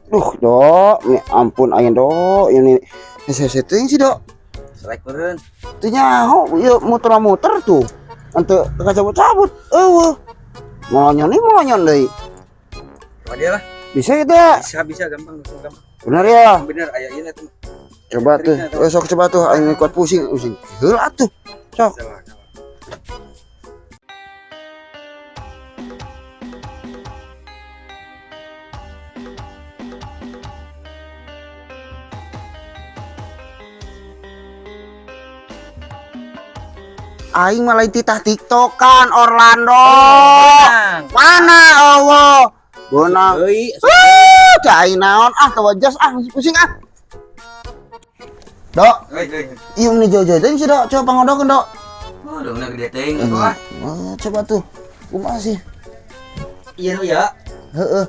Duh, Dok, ini ampun ayeuna, Dok. Ini saya setting sih, Dok. Selek meureun. Teu nyaho, ieu muter-muter tuh. Ante cabut-cabut. Molonyon deui. Coba dia lah. Bisa ya, Dak? Bisa gampang, gampang. Bener ya? Bener aya ieu tuh. Coba tuh. Sok coba tuh aing kuat pusing. Heula atuh. Sok. Coba. Aing malah titah TikTokan Orlando. Mana Allah? Bonang. Euy, Cai naon teu jas pusing Dok, ieu nih jauh-jauh teh sih, Dok. Coba pangodokeun, Dok. oh, dongna gede teuing apa? Coba tuh. Kumaha sih? Iya nu ya. Heeh.